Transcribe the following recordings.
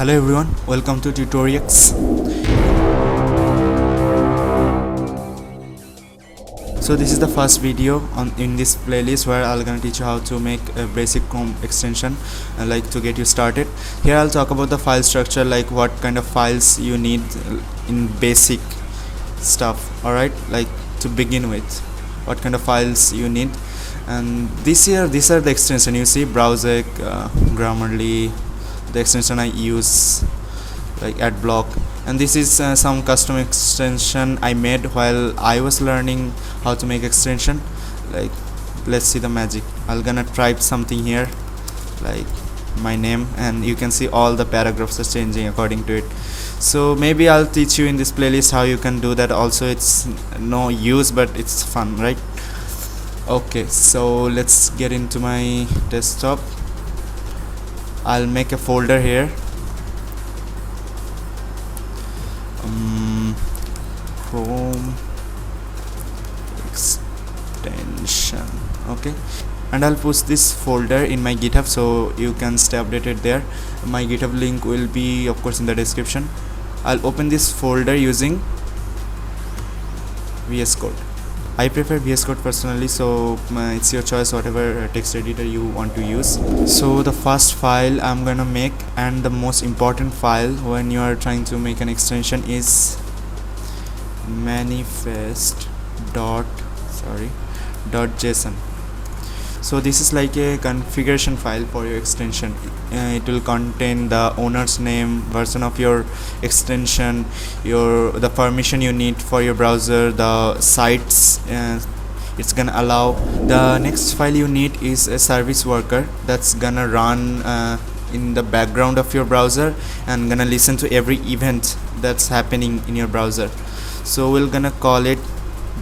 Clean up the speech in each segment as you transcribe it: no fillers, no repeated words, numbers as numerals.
Hello everyone, welcome to TUTORIEX. So this is the first video in this playlist where I'm gonna teach you how to make a basic Chrome extension like to get you started. Here I'll talk about the file structure, like what kind of files you need in basic stuff. Alright, like to begin with, what kind of files you need. And these are the extension you see: Browser, Grammarly, the extension I use, like AdBlock, and this is some custom extension I made while I was learning how to make extension. Like, let's see the magic. I'm gonna type something here, like my name, and you can see all the paragraphs are changing according to it. So maybe I'll teach you in this playlist how you can do that also. It's no use, but it's fun, right? Okay, so let's get into my desktop. I'll make a folder here, Chrome extension. Okay, and I'll post this folder in my GitHub so you can stay updated there. My GitHub link will be of course in the description. I'll open this folder using VS Code. I prefer VS Code personally, so it's your choice, whatever text editor you want to use. So the first file I'm gonna make, and the most important file when you are trying to make an extension, is manifest.json. So this is like a configuration file for your extension. It will contain the owner's name, version of your extension, the permission you need for your browser, the sites it's gonna allow. The next file you need is a service worker that's gonna run in the background of your browser and gonna listen to every event that's happening in your browser. So we're gonna call it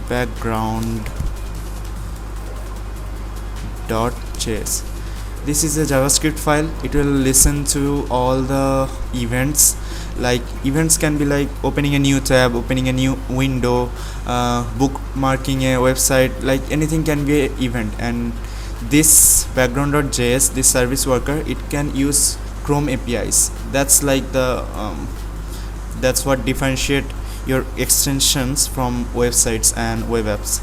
background.js. This is a JavaScript file. It will listen to all the events. Like, events can be like opening a new tab, opening a new window, bookmarking a website, like anything can be an event. And this background.js, this service worker, it can use Chrome APIs. That's like the that's what differentiate your extensions from websites and web apps.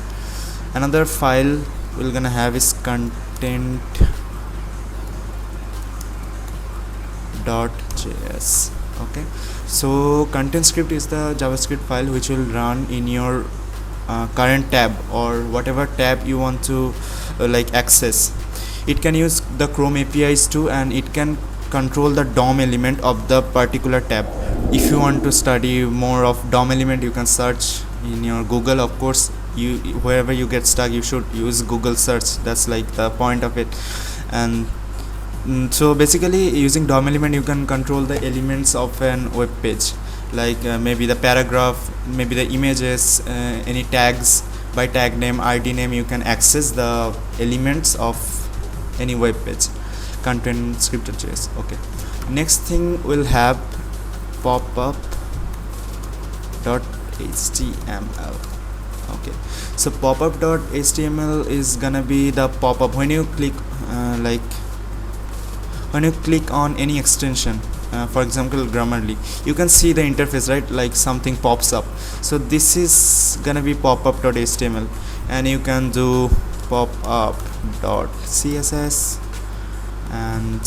Another file we're gonna have is content.js. okay, so content script is the JavaScript file which will run in your current tab or whatever tab you want to like access. It can use the Chrome APIs too, and it can control the DOM element of the particular tab. If you want to study more of DOM element, you can search in your Google. Of course, wherever you get stuck, you should use Google search. That's like the point of it. And so basically, using DOM element, you can control the elements of an web page, like maybe the paragraph, maybe the images, any tags. By tag name, ID name, you can access the elements of any web page. Content script.js. okay, next thing we'll have popup.html. okay, so popup.html is gonna be the pop-up when you click when you click on any extension, for example Grammarly, you can see the interface, right? Like something pops up. So this is gonna be popup.html, and you can do popup.css and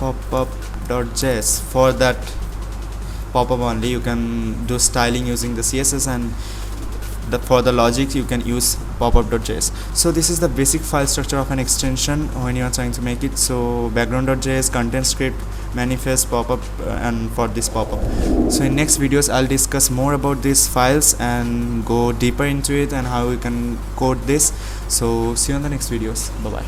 popup.js. for that pop-up only, you can do styling using the CSS, and for the logic you can use popup.js. So this is the basic file structure of an extension when you are trying to make it. So background.js, content script, manifest, popup, and for this popup. So in next videos I'll discuss more about these files and go deeper into it and how we can code this. So see you on the next videos. Bye bye.